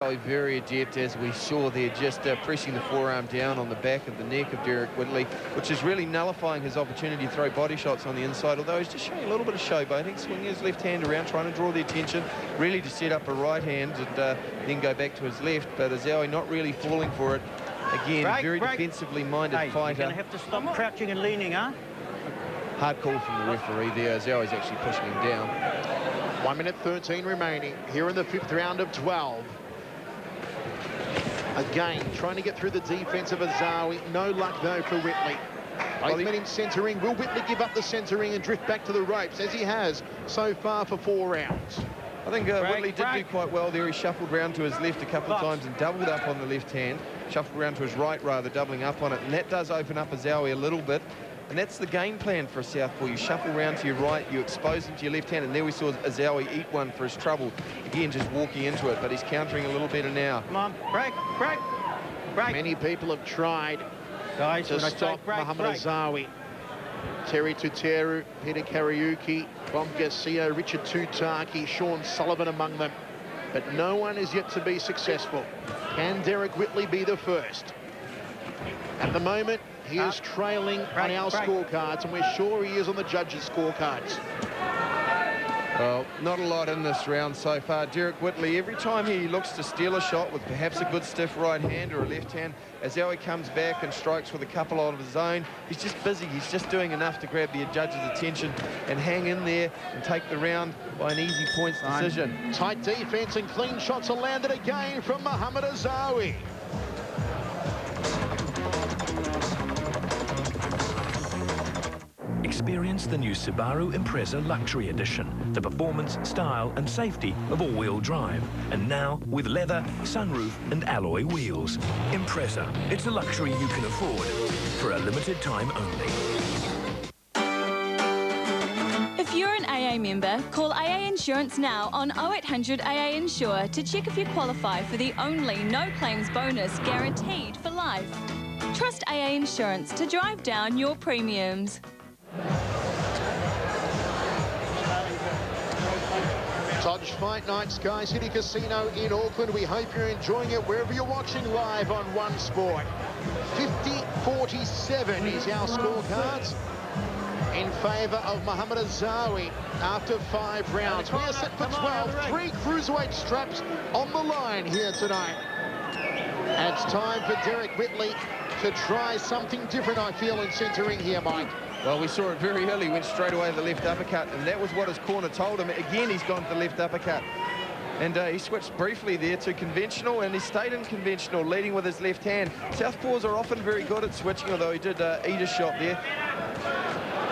Very adept, as we saw there, just pressing the forearm down on the back of the neck of Derrick Whitley, which is really nullifying his opportunity to throw body shots on the inside, although he's just showing a little bit of showboating, swinging his left hand around, trying to draw the attention, really to set up a right hand and then go back to his left. But Azzaoui not really falling for it. Again, very defensively minded fighter. You're going to have to stop crouching and leaning, huh? Hard call from the referee there. Azzaoui's actually pushing him down. 1 minute 13 remaining here in the 5th round of 12. Again, trying to get through the defence of Azzaoui. No luck, though, for Whitley. Both men in centering. Will Whitley give up the centering and drift back to the ropes, as he has so far for 4 rounds? I think Whitley did do quite well there. He shuffled round to his left a couple of times and doubled up on the left hand. Shuffled round to his right, rather, doubling up on it. And that does open up Azzaoui a little bit. And that's the game plan for a southpaw. You shuffle round to your right, you expose him to your left hand, and there we saw Azzaoui eat one for his trouble. Again, just walking into it, but he's countering a little better now. Come on, break. Many people have tried to stop Mohamed Azzaoui. Terry Tuteru, Peter Kariuki, Bob Garcia, Richard Tutaki, Sean Sullivan among them. But no one is yet to be successful. Can Derrick Whitley be the first? At the moment, he is trailing on our scorecards, and we're sure he is on the judges' scorecards. Well, not a lot in this round so far. Derrick Whitley, every time he looks to steal a shot with perhaps a good stiff right hand or a left hand, Azzaoui comes back and strikes with a couple of his own. He's just busy. He's just doing enough to grab the judge's attention and hang in there and take the round by an easy points decision. Tight defense and clean shots are landed again from Mohamed Azzaoui. Experience the new Subaru Impreza Luxury Edition, the performance, style and safety of all-wheel drive. And now with leather, sunroof and alloy wheels. Impreza, it's a luxury you can afford for a limited time only. If you're an AA member, call AA Insurance now on 0800 AA Insure to check if you qualify for the only no-claims bonus guaranteed for life. Trust AA Insurance to drive down your premiums. Dodge Fight Night, Sky City Casino in Auckland. We hope you're enjoying it wherever you're watching live on One Sport. 50-47 is our scorecards in favour of Mohamed Azzaoui after 5 rounds. We are set for 12. 3 cruiserweight straps on the line here tonight. And it's time for Derrick Whitley to try something different, I feel, in centering here, Mike. Well, we saw it very early, went straight away to the left uppercut, and that was what his corner told him. Again, he's gone to the left uppercut. And he switched briefly there to conventional, and he stayed in conventional, leading with his left hand. Southpaws are often very good at switching, although he did eat a shot there.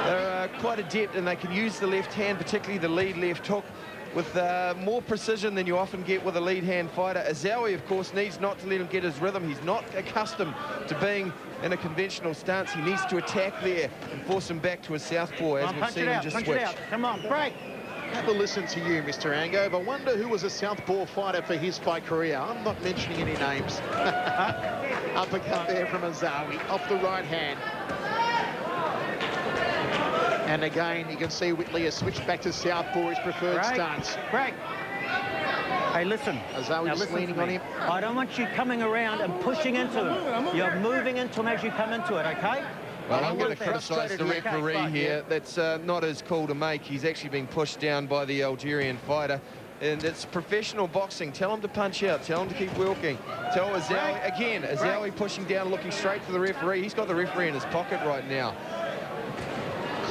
They're quite adept, and they can use the left hand, particularly the lead left hook, with more precision than you often get with a lead hand fighter. Azzaoui, of course, needs not to let him get his rhythm. He's not accustomed to being in a conventional stance. He needs to attack there and force him back to his southpaw, as we've seen him just switch. Come on, break. Have a listen to you, Mr. Angove. I wonder who was a southpaw fighter for his fight career. I'm not mentioning any names. Uppercut there from Azzaoui off the right hand. And again, you can see Whitley has switched back to southpaw, his preferred stance. Break. Hey, listen. Azzaoui's leaning on him. I don't want you coming around and pushing into him. You're moving into him as you come into it, okay? Well, I'm going to criticise the referee here. That's not his call to make. He's actually been pushed down by the Algerian fighter. And it's professional boxing. Tell him to punch out. Tell him to keep working. Tell Azzaoui, again, Azzaoui pushing down, looking straight for the referee. He's got the referee in his pocket right now.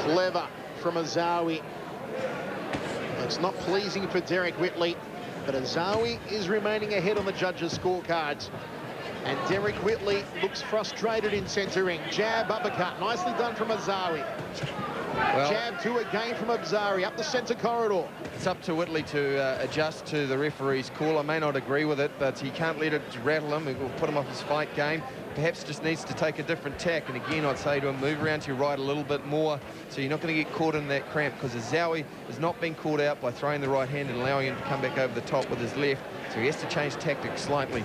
Clever from Azzaoui. It's not pleasing for Derrick Whitley, but Azzaoui is remaining ahead on the judges' scorecards. And Derrick Whitley looks frustrated in centering. Jab, uppercut. Nicely done from Azzaoui. Well, jab 2 again from Azzaoui up the centre corridor. It's up to Whitley to adjust to the referee's call. I may not agree with it, but he can't let it rattle him. It will put him off his fight game. Perhaps just needs to take a different tack. And again, I'd say to him, move around to your right a little bit more so you're not going to get caught in that cramp, because Azzaoui has not been caught out by throwing the right hand and allowing him to come back over the top with his left. So he has to change tactics slightly.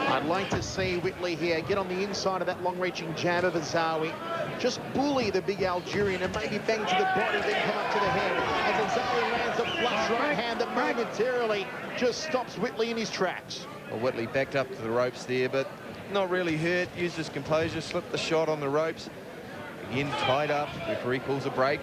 I'd like to see Whitley here get on the inside of that long-reaching jab of Azzaoui. Just bully the big Algerian and maybe bang to the body, then come up to the head. As Azzaoui lands a flush right hand that momentarily just stops Whitley in his tracks. Well, Whitley backed up to the ropes there, but not really hurt. Used his composure, slipped the shot on the ropes. Again, tied up. Referee calls a break.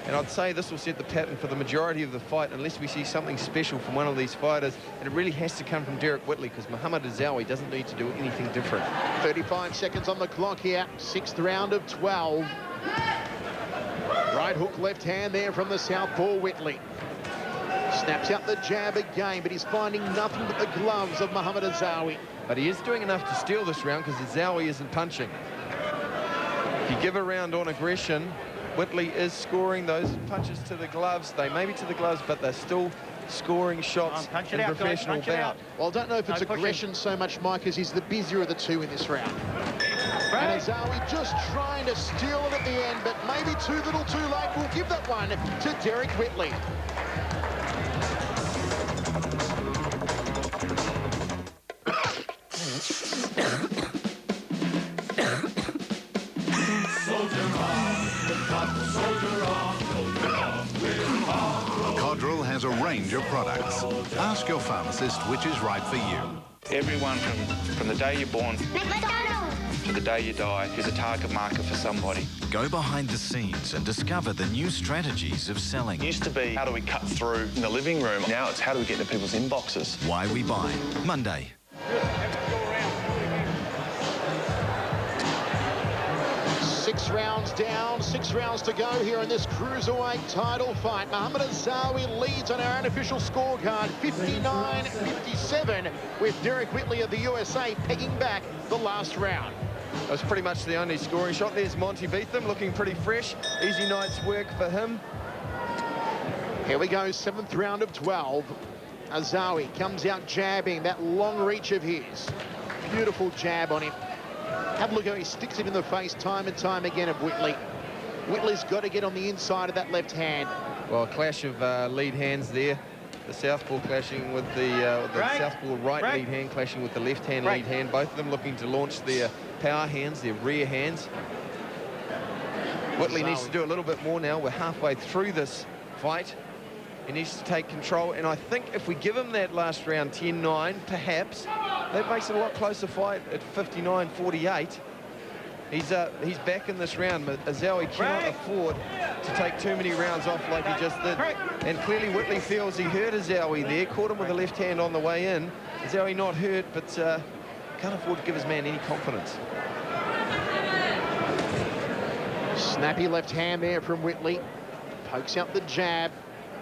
And I'd say this will set the pattern for the majority of the fight unless we see something special from one of these fighters. And it really has to come from Derrick Whitley because Mohamed Azzaoui doesn't need to do anything different. 35 seconds on the clock here. 6th round of 12. Right hook, left hand there from the southpaw Whitley. Snaps out the jab again, but he's finding nothing but the gloves of Mohamed Azzaoui. But he is doing enough to steal this round because Azzaoui isn't punching. If you give a round on aggression, Whitley is scoring those punches to the gloves. They may be to the gloves, but they're still scoring shots in professional bout. Well, I don't know if it's aggression so much, Mike, as he's the busier of the two in this round. And Azzaoui just trying to steal it at the end, but maybe too little too late. We'll give that one to Derrick Whitley. Codral has a range of products. Ask your pharmacist which is right for you. Everyone from the day you're born to the day you die is a target market for somebody. Go behind the scenes and discover the new strategies of selling. It used to be, how do we cut through in the living room? Now it's, how do we get to people's inboxes? Why we buy. Monday. 6 rounds down, 6 rounds to go here in this cruiserweight title fight. Mohamed Azzaoui leads on our unofficial scorecard, 59-57, with Derrick Whitley of the USA pegging back the last round. That was pretty much the only scoring shot. There's Monty Beetham looking pretty fresh. Easy night's work for him. Here we go, 7th round of 12. Azzaoui comes out jabbing, that long reach of his. Beautiful jab on him. Have a look how he sticks it in the face time and time again of Whitley. Whitley's got to get on the inside of that left hand. Well, a clash of lead hands there. The southpaw clashing with the southpaw right lead hand clashing with the left hand lead hand. Both of them looking to launch their power hands, their rear hands. Whitley needs to do a little bit more now. We're halfway through this fight. He needs to take control, and I think if we give him that last round 10-9, perhaps, that makes it a lot closer fight at 59-48. He's back in this round, but Azzaoui cannot afford to take too many rounds off like he just did. And clearly Whitley feels he hurt Azzaoui there, caught him with the left hand on the way in. Azzaoui not hurt, but can't afford to give his man any confidence. Snappy left hand there from Whitley. Pokes out the jab.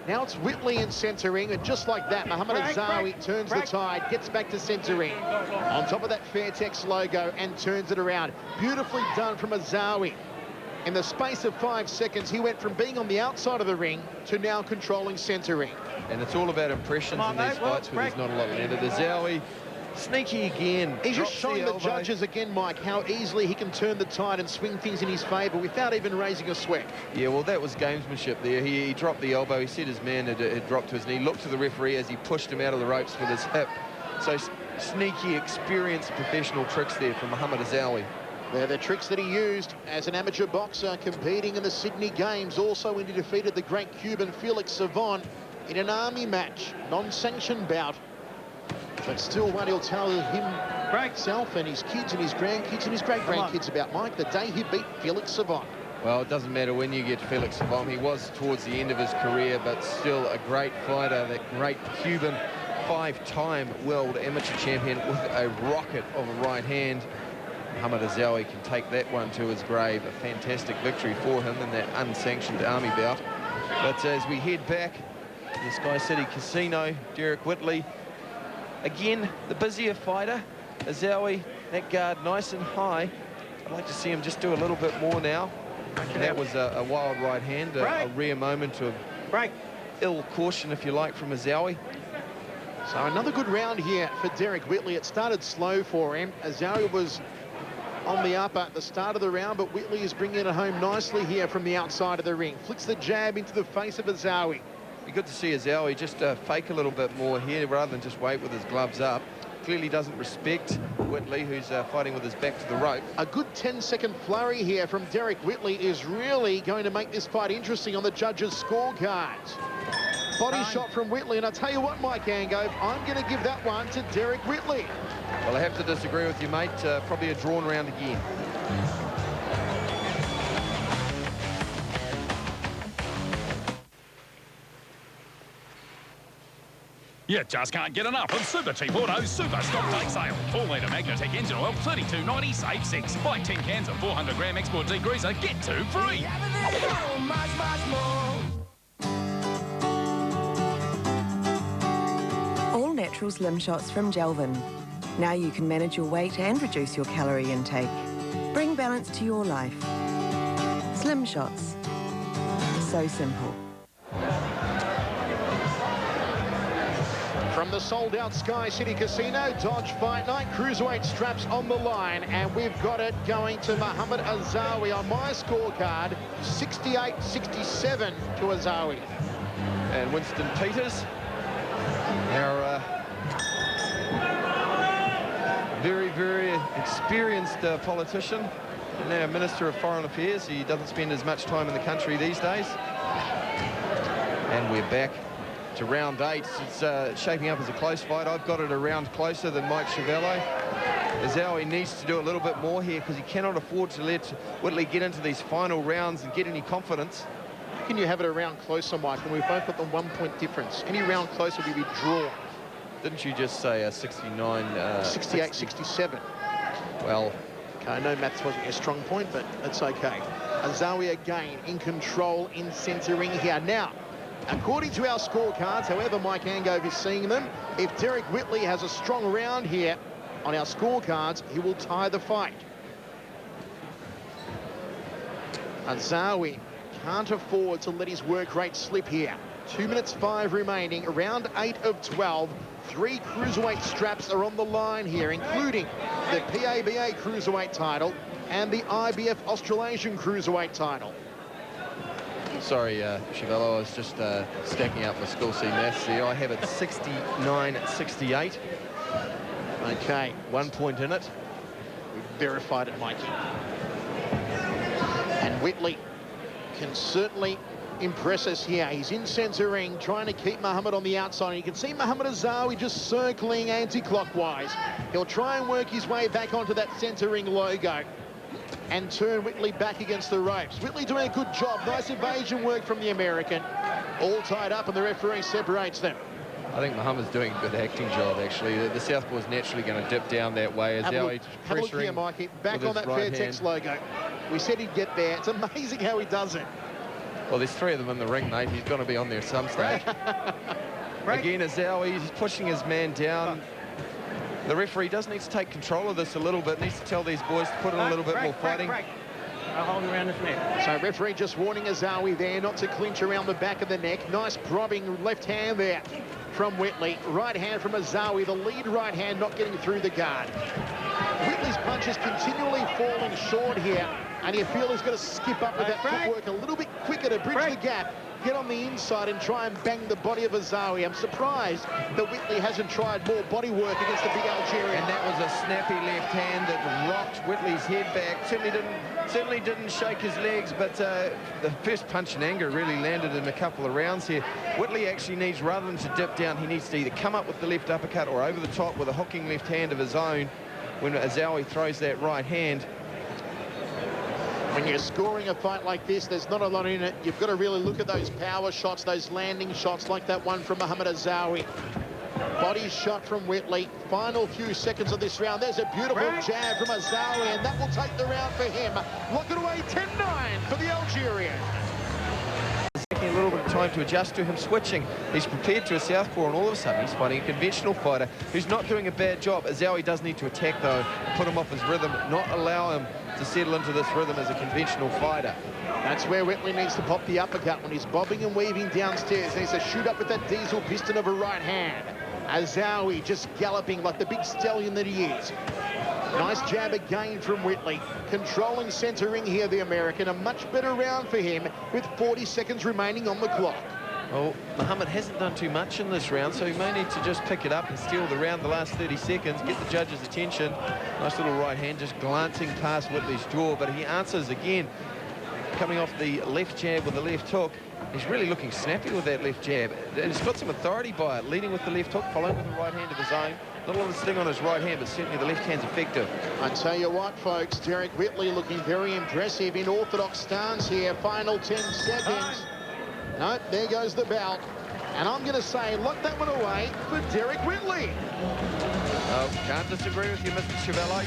Now it's Whitley in centre ring, and just like that, Mohamed Azzaoui turns the tide, gets back to centre ring. On top of that Fairtex logo and turns it around. Beautifully done from Azzaoui. In the space of 5 seconds, he went from being on the outside of the ring to now controlling centre ring. And it's all about impressions in these fights where there's not a lot landed. Azzaoui, sneaky again. He's just showing the judges again, Mike, how easily he can turn the tide and swing things in his favour without even raising a sweat. Yeah, well, that was gamesmanship there. He dropped the elbow. He said his man had dropped to his knee. Looked to the referee as he pushed him out of the ropes with his hip. So sneaky, experienced professional tricks there from Mohamed Azzaoui. They're the tricks that he used as an amateur boxer competing in the Sydney Games. Also when he defeated the great Cuban Felix Savon in an army match, non-sanctioned bout. But still one he'll tell himself and his kids and his grandkids and his great-grandkids about, Mike, the day he beat Felix Savon. Well, it doesn't matter when you get Felix Savon. He was towards the end of his career, but still a great fighter, that great Cuban 5-time world amateur champion with a rocket of a right hand. Mohamed Azzaoui can take that one to his grave. A fantastic victory for him in that unsanctioned army bout. But as we head back to the Sky City Casino, Derrick Whitley, again, the busier fighter. Azzaoui, that guard nice and high. I'd like to see him just do a little bit more now. And that was a wild right hand, a rare moment of ill caution, if you like, from Azzaoui. So another good round here for Derrick Whitley. It started slow for him. Azzaoui was on the up at the start of the round, but Whitley is bringing it home nicely here from the outside of the ring. Flicks the jab into the face of Azzaoui. Be good to see Azzaoui just fake a little bit more here rather than just wait with his gloves up. Clearly doesn't respect Whitley, who's fighting with his back to the rope. A good 10-second flurry here from Derrick Whitley is really going to make this fight interesting on the judges' scorecards. Body shot from Whitley, and I tell you what, Mike Angove, I'm going to give that one to Derrick Whitley. Well, I have to disagree with you, mate. Probably a drawn round again. You just can't get enough of Super Cheap Auto's Super Stock Take Sale. 4-litre Magnatec engine oil, $32.90, save 6. Buy 10 cans of 400-gram export degreaser, get 2 free. All natural Slim Shots from Gelvin. Now you can manage your weight and reduce your calorie intake. Bring balance to your life. Slim Shots. So simple. From the sold-out Sky City Casino, Dodge Fight Night, cruiserweight straps on the line, and we've got it going to Mohamed Azzaoui on my scorecard, 68-67 to Azzaoui. And Winston Peters, our very, very experienced politician, and now Minister of Foreign Affairs. He doesn't spend as much time in the country these days. And we're back to round 8. It's shaping up as a close fight. I've got it a round closer than Mike Chiavello. Azzaoui needs to do a little bit more here because he cannot afford to let Whitley get into these final rounds and get any confidence. How can you have it a round closer, Mike, when we've both got the 1 point difference? Any round closer will be drawn. Didn't you just say 69? 68-67. Well, okay, I know maths wasn't your strong point, but it's okay. Azzaoui again in control in centering here. Now, according to our scorecards, however Mike Angove is seeing them, if Derrick Whitley has a strong round here on our scorecards, he will tie the fight. Azzaoui can't afford to let his work rate slip here. 2 minutes 5 remaining, round 8 of 12. 3 cruiserweight straps are on the line here, including the PABA cruiserweight title and the IBF Australasian cruiserweight title. Sorry, Chiavello, I was just stacking up my school C maths here. I have it 69-68. Okay. 1 point in it. We've verified it, Mikey. And Whitley can certainly impress us here. He's in centre ring, trying to keep Mohamed on the outside. And you can see Mohamed Azzaoui just circling anti-clockwise. He'll try and work his way back onto that centre ring logo and turn Whitley back against the ropes. Whitley doing a good job. Nice evasion work from the American. All tied up, and the referee separates them. I think Mohamed's doing a good acting job, actually. The southpaw is naturally going to dip down that way. Have a look here, Mikey. Back on that Fairtex logo. We said he'd get there. It's amazing how he does it. Well, there's 3 of them in the ring, mate. He's going to be on there some stage. Again, Azzaoui, he's pushing his man down. The referee does need to take control of this a little bit. Needs to tell these boys to put in a little bit more fighting. I'll hold him around his neck. So referee just warning Azzaoui there not to clinch around the back of the neck. Nice prodding left hand there from Whitley. Right hand from Azzaoui, the lead right hand not getting through the guard. Whitley's punches continually falling short here, and you feel he's got to skip up with that footwork a little bit quicker to bridge the gap, get on the inside and try and bang the body of Azzaoui. I'm surprised that Whitley hasn't tried more body work against the big Algerian. And that was a snappy left hand that rocked Whitley's head back. Certainly didn't shake his legs, but the first punch in anger really landed in a couple of rounds here. Whitley actually needs, rather than to dip down, he needs to either come up with the left uppercut or over the top with a hooking left hand of his own when Azzaoui throws that right hand. When you're scoring a fight like this, there's not a lot in it. You've got to really look at those power shots, those landing shots like that one from Mohamed Azzaoui. Body shot from Whitley. Final few seconds of this round. There's a beautiful jab from Azzaoui, and that will take the round for him. Lock it away, 10-9 for the Algerian. Taking a little bit of time to adjust to him switching. He's prepared to a southpaw, and all of a sudden he's fighting a conventional fighter who's not doing a bad job. Azzaoui does need to attack, though, put him off his rhythm, not allow him to settle into this rhythm as a conventional fighter. That's where Whitley needs to pop the uppercut when he's bobbing and weaving downstairs. He needs to shoot up with that diesel piston of a right hand. Azzaoui just galloping like the big stallion that he is. Nice jab again from Whitley. Controlling centering here, the American. A much better round for him with 40 seconds remaining on the clock. Well, Mohamed hasn't done too much in this round, so he may need to just pick it up and steal the round the last 30 seconds, get the judge's attention. Nice little right hand just glancing past Whitley's jaw, but he answers again. coming off the left jab with the left hook. He's really looking snappy with that left jab. And he's got some authority by it, leading with the left hook, following with the right hand of his own. Not a lot of sting on his right hand, but certainly the left hand's effective. I tell you what, folks, Derrick Whitley looking very impressive in orthodox stance here. Final 10 seconds. No, there goes the bell. And I'm going to say, lock that one away for Derrick Whitley. Oh, can't disagree with you, Mr. Chevello.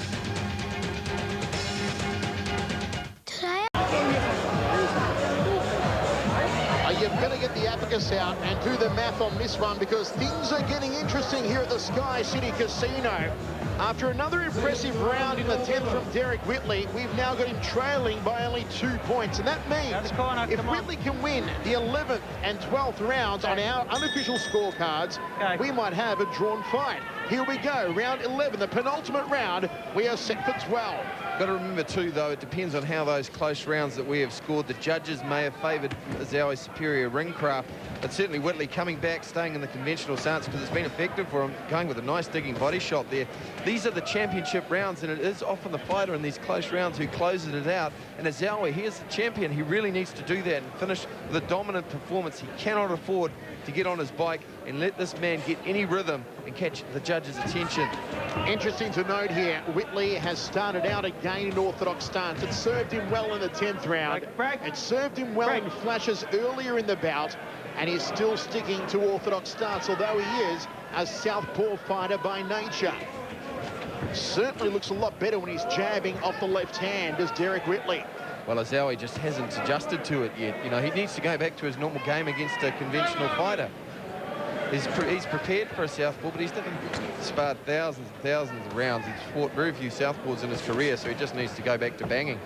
You've got to get the abacus out and do the math on this one, because things are getting interesting here at the Sky City Casino. After another impressive round in the 10th from Derrick Whitley, we've now got him trailing by only 2 points. And that means if Whitley can win the 11th and 12th rounds on our unofficial scorecards, we might have a drawn fight. Here we go, round 11, the penultimate round. We are set for 12. Got to remember too, though, it depends on how those close rounds that we have scored. The judges may have favoured Azzaoui's superior ring craft, but certainly Whitley coming back, staying in the conventional stance, because it's been effective for him, going with a nice digging body shot there. These are the championship rounds, and it is often the fighter in these close rounds who closes it out. And Azzaoui, he is the champion. He really needs to do that and finish with a dominant performance. He cannot afford to get on his bike and let this man get any rhythm and catch the judges' attention. Interesting to note here, Whitley has started out again in orthodox stance. It served him well in the 10th round. It served him well in flashes earlier in the bout, and he's still sticking to orthodox stance, although he is a southpaw fighter by nature. Certainly looks a lot better when he's jabbing off the left hand, does Derrick Whitley. Well, Azzaoui just hasn't adjusted to it yet. You know, he needs to go back to his normal game against a conventional fighter. He's prepared for a southpaw, but he's sparred thousands and thousands of rounds. He's fought very few southpaws in his career, so he just needs to go back to banging.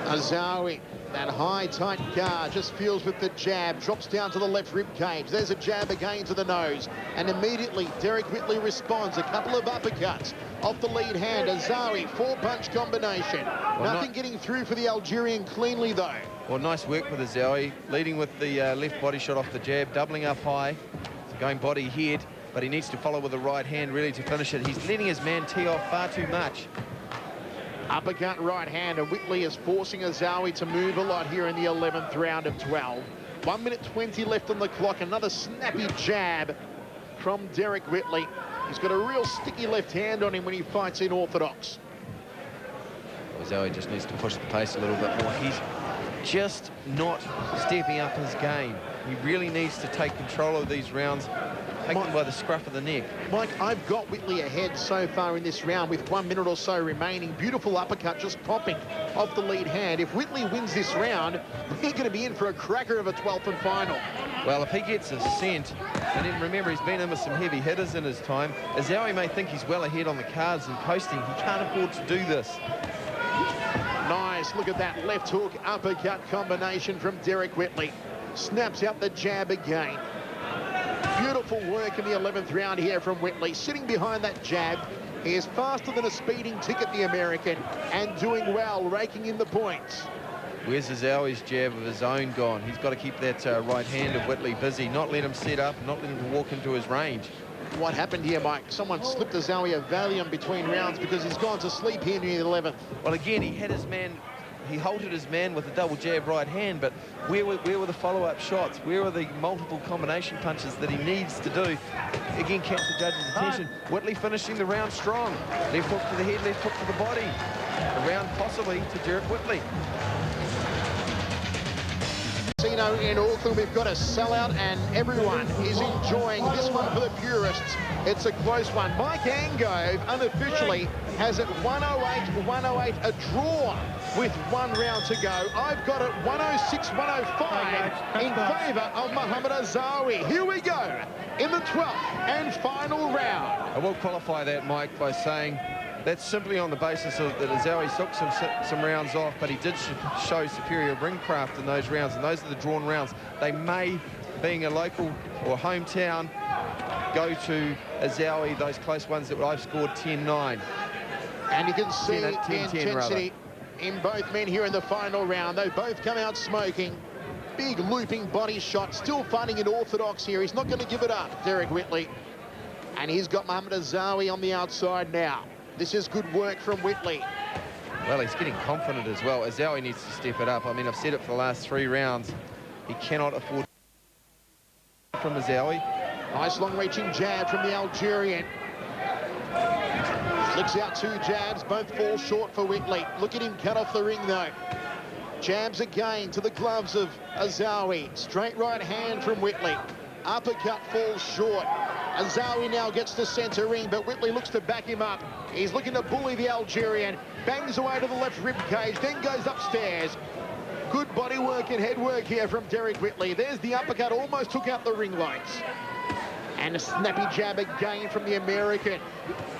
Azzaoui, that high, tight guard, just feels with the jab, drops down to the left rib cage. There's a jab again to the nose, and immediately Derrick Whitley responds. A couple of uppercuts off the lead hand. Azzaoui, 4-punch combination. Well, nothing getting through for the Algerian cleanly, though. Well, nice work with Azzaoui, leading with the left body shot off the jab, doubling up high, going body head, but he needs to follow with the right hand really to finish it. He's letting his man tee off far too much. Uppercut right hand, and Whitley is forcing Azzaoui to move a lot here in the 11th round of 12. 1 minute 20 left on the clock. Another snappy jab from Derrick Whitley. He's got a real sticky left hand on him when he fights in orthodox. Azzaoui just needs to push the pace a little bit more. He's just not stepping up his game. He really needs to take control of these rounds, take them by the scruff of the neck. Mike, I've got Whitley ahead so far in this round with 1 minute or so remaining. Beautiful uppercut just popping off the lead hand. If Whitley wins this round, we're going to be in for a cracker of a 12th and final. Well, if he gets a scent, and then remember he's been in with some heavy hitters in his time, Azzaoui may think he's well ahead on the cards and posting. He can't afford to do this. Nice, look at that left hook uppercut combination from Derrick Whitley. Snaps out the jab again. Beautiful work in the 11th round here from Whitley. Sitting behind that jab, he is faster than a speeding ticket, the American, and doing well, raking in the points. Where's Azzaoui's jab of his own gone? He's got to keep that right hand of Whitley busy, not let him set up, not let him walk into his range. What happened here, Mike? Someone slipped Azzaoui a Valium between rounds because he's gone to sleep here near the 11th. Well, again, he had his man, he halted his man with a double jab right hand, but where were the follow-up shots? Where are the multiple combination punches that he needs to do? Again, catch the judge's attention. Whitley finishing the round strong. Left hook to the head, left hook to the body. A round possibly to Derrick Whitley. Casino in Auckland, we've got a sellout and everyone is enjoying this one for the purists. It's a close one. Mike Angove unofficially has it 108, a draw with 1 round to go. I've got it 106-105 in favour of Mohamed Azzaoui. Here we go in the 12th and final round. I will qualify that, Mike, by saying that's simply on the basis of that Azzaoui took some rounds off, but he did show superior ring craft in those rounds, and those are the drawn rounds. They may, being a local or hometown, go to Azzaoui, those close ones that I've scored 10-9. And you can see the intensity in both men here in the final round. They both come out smoking. Big looping body shot, still fighting in orthodox here. He's not going to give it up, Derrick Whitley. And he's got Mohamed Azzaoui on the outside now. This is good work from Whitley. Well, he's getting confident as well. Azzaoui needs to step it up. I mean, I've said it for the last 3 rounds. He cannot afford from Azzaoui. Nice long-reaching jab from the Algerian. Flicks out 2 jabs, both fall short for Whitley. Look at him cut off the ring, though. Jabs again to the gloves of Azzaoui. Straight right hand from Whitley. Uppercut falls short. Azzaoui now gets to centre ring, but Whitley looks to back him up. He's looking to bully the Algerian. Bangs away to the left rib cage, then goes upstairs. Good body work and head work here from Derrick Whitley. There's the uppercut, almost took out the ring lights. And a snappy jab again from the American.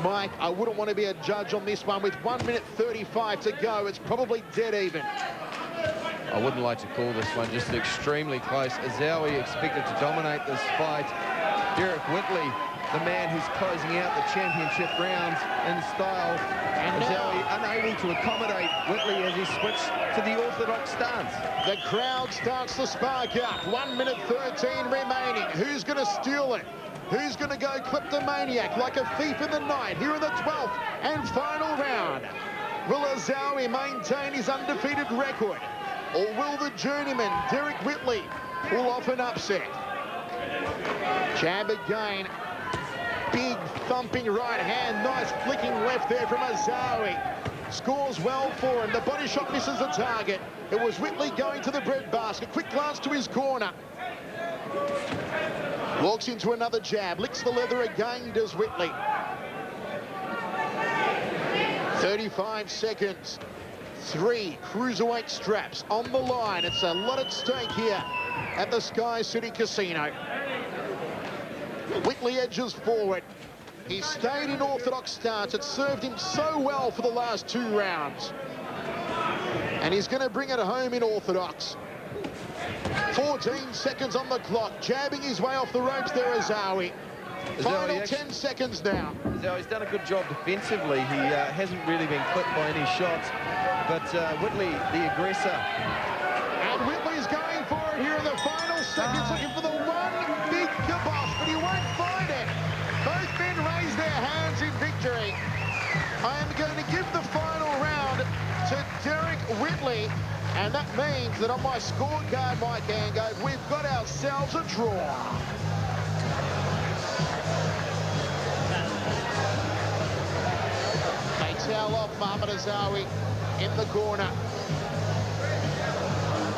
Mike, I wouldn't want to be a judge on this one. With 1 minute 35 to go, it's probably dead even. I wouldn't like to call this one, just extremely close. Azzaoui expected to dominate this fight. Derrick Whitley, the man who's closing out the championship rounds in style. And Azzaoui unable to accommodate Whitley as he switched to the orthodox stance. The crowd starts to spark up. 1 minute 13 remaining. Who's going to steal it? Who's going to go kleptomaniac like a thief in the night here in the 12th and final round? Will Azzaoui maintain his undefeated record? Or will the journeyman, Derrick Whitley, pull off an upset? Jab again. Big thumping right hand. Nice flicking left there from Azzaoui. Scores well for him. The body shot misses the target. It was Whitley going to the breadbasket. Quick glance to his corner. Walks into another jab. Licks the leather again, does Whitley. 35 seconds. 3 cruiserweight straps on the line. It's a lot at stake here at the Sky City Casino. Whitley edges forward. He stayed in orthodox stance. It served him so well for the last 2 rounds. And he's going to bring it home in orthodox. 14 seconds on the clock. Jabbing his way off the ropes there, Azzaoui. Final 10 seconds now. He's done a good job defensively. He hasn't really been clipped by any shots. But Whitley, the aggressor. And Whitley's going for it here in the final seconds, looking for the one big kibosh, but he won't find it. Both men raise their hands in victory. I am going to give the final round to Derrick Whitley, and that means that on my scorecard, Mike Ango, we've got ourselves a draw. They towel off Mohamed Azzaoui in the corner.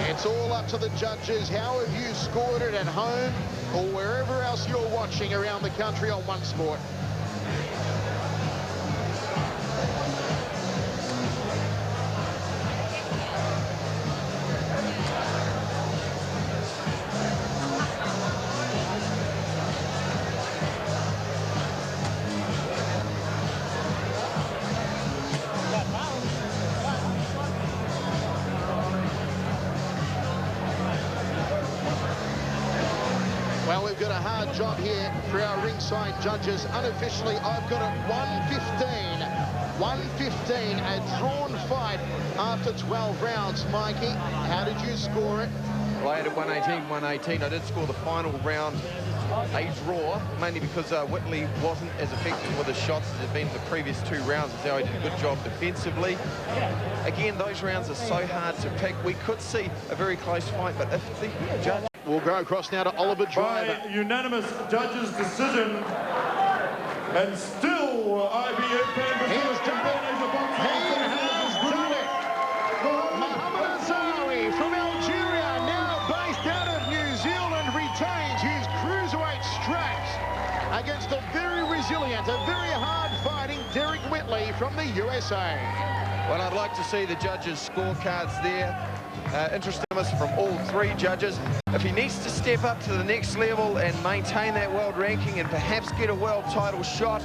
It's all up to the judges. How have you scored it at home or wherever else you're watching around the country on One Sport? Well, we've got a hard job here for our ringside judges. Unofficially, I've got it 115. 115, a drawn fight after 12 rounds. Mikey, how did you score it? Well, I had it 118. I did score the final round a draw, mainly because Whitley wasn't as effective with his shots as had been in the previous 2 rounds. Azzaoui did a good job defensively. Again, those rounds are so hard to pick. We could see a very close fight, but if the judge... We'll go across now to Oliver Driver. By unanimous judges' decision, and still IBF members... He has done it. Mohamed Azzaoui from Algeria, now based out of New Zealand, retains his cruiserweight straps against a very resilient, a very hard-fighting Derrick Whitley from the USA. Well, I'd like to see the judges' scorecards there. Interesting from all 3 judges. If he needs to step up to the next level and maintain that world ranking and perhaps get a world title shot,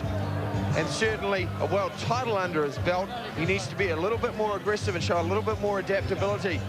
and certainly a world title under his belt, he needs to be a little bit more aggressive and show a little bit more adaptability.